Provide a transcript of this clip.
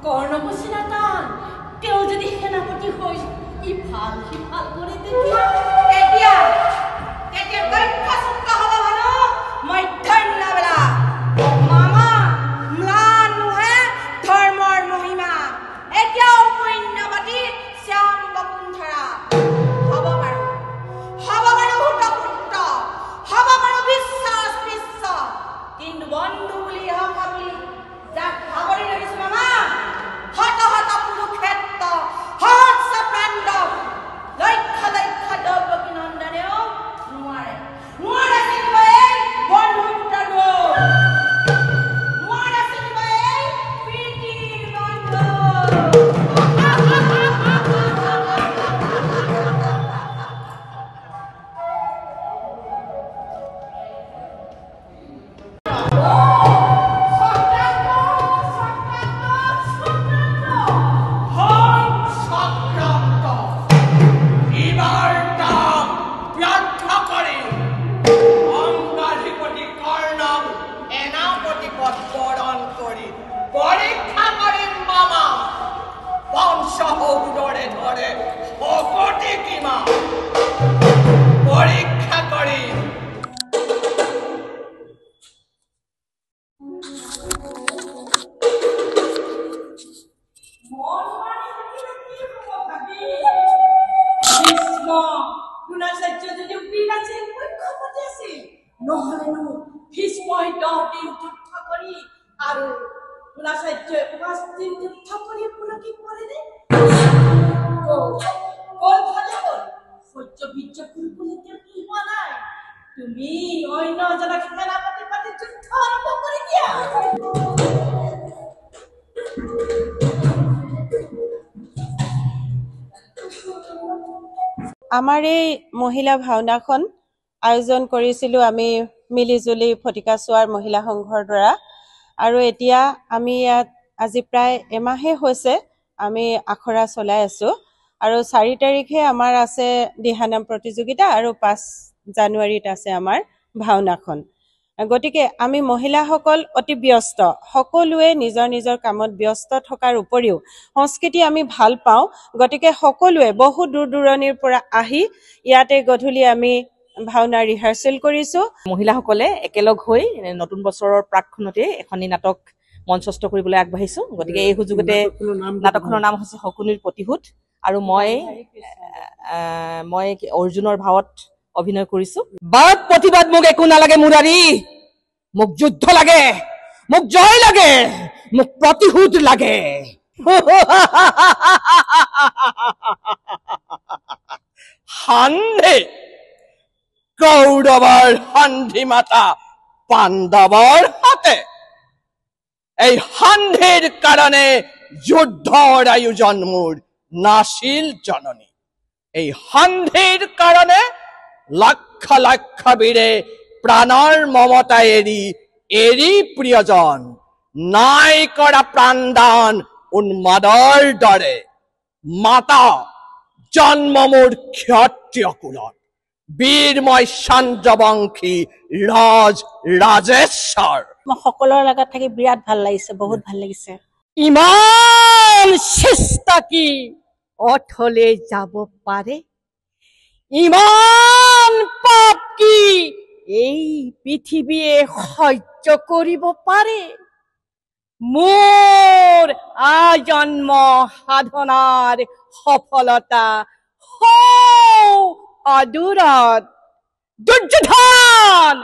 কৰ্ণপচি নাটান তেওঁ যদি সেনাপতি হৈ ইফাল সিফাল কৰি তেতিয়া গৰ্ভচুক্ত হ'ব ভানো মধ্যাহ্ন বেলা মামা ম্লান নোহে ধৰ্মৰ মহিমা এতিয়াও পুণ্যৱতী শ্যাম বকুণ্ঠৰা হ'ব বাৰু ভূতপুত্ৰ হ'ব বাৰু বিশ্বাস কিন্তু বন্ধু বুলি হক বুলি যাক ভাগৰি লাগিছে মামা হত কুৰুক্ষেত্ৰ হত প্ৰাণ্ডৱ লক্ষ লক্ষ দ্ৰৌপদী নন্দনেও নোৱাৰে চিনিব এই বন্ধুত্বৰ নোৱাৰে চিনিব এই প্ৰীতিৰ বন্ধু তুমি অন্য জনক সেনাপতি পাতি যুদ্ধ আৰম্ভ কৰি দিয়া আমাৰ এই মহিলা ভাওনাখন আয়োজন কৰিছিলোঁ আমি মিলিজুলি ফটিকাচোৱাৰ মহিলা সংঘৰ দ্বাৰা আৰু এতিয়া আমি ইয়াত আজি প্ৰায় এমাহে হৈছে আমি আখৰা চলাই আছোঁ আৰু 4 তাৰিখে আমাৰ আছে দিহানাম প্ৰতিযোগিতা আৰু 5 জানুৱাৰীত আছে আমাৰ ভাওনাখন গতিকে আমি মহিলাসকল অতি ব্যস্ত সকলোৱে নিজৰ নিজৰ কামত ব্যস্ত থকাৰ উপৰিও সংস্কৃতি আমি ভাল পাওঁ গতিকে সকলোৱে বহু দূৰ দূৰণিৰ পৰা আহি ইয়াতে গধূলি আমি ভাওনা ৰিহাৰ্সেল কৰিছোঁ মহিলাসকলে একেলগ হৈ নতুন বছৰৰ প্ৰাকখনতে এখনি নাটক মঞ্চস্থ কৰিবলৈ আগবাঢ়িছো গতিকে এই সুযোগতে নাটকখনৰ নাম হৈছে শকুনিৰ প্ৰতিশোধ আৰু মই অৰ্জুনৰ ভাৱত অভিনয় কৰিছো বাদ প্ৰতিবাদ মোক একো নালাগে মুৰাৰী মোক যুদ্ধ লাগে মোক জয় লাগে মোক প্ৰতিশোধ লাগে হান্ধে কৌৰৱৰ সন্ধি মাতা পাণ্ডৱৰ হাতে এই সন্ধিৰ কাৰণে যুদ্ধৰ আয়োজন মোৰ নাছিল জননী এই সন্ধিৰ কাৰণে লক্ষ লক্ষ বীৰে প্ৰাণৰ মমতা এৰি প্ৰিয়জন নাই কৰা প্ৰাণদান উন্মাদৰ দৰে মাতা জন্ম মোৰ ক্ষত্ৰিয় কুলত বীৰময় চন্দ্ৰবংশী ৰাজেশ্বৰ সকলৰ লগত থাকি বিৰাট ভাল লাগিছে বহুত ভাল লাগিছে ইমান চেষ্টা কি অথলে যাব পাৰে ইমান পাপ কি এই পৃথিৱীয়ে সহ্য কৰিব পাৰে মোৰ আজন্ম সাধনাৰ সফলতা অদূৰত দুৰ্যোধন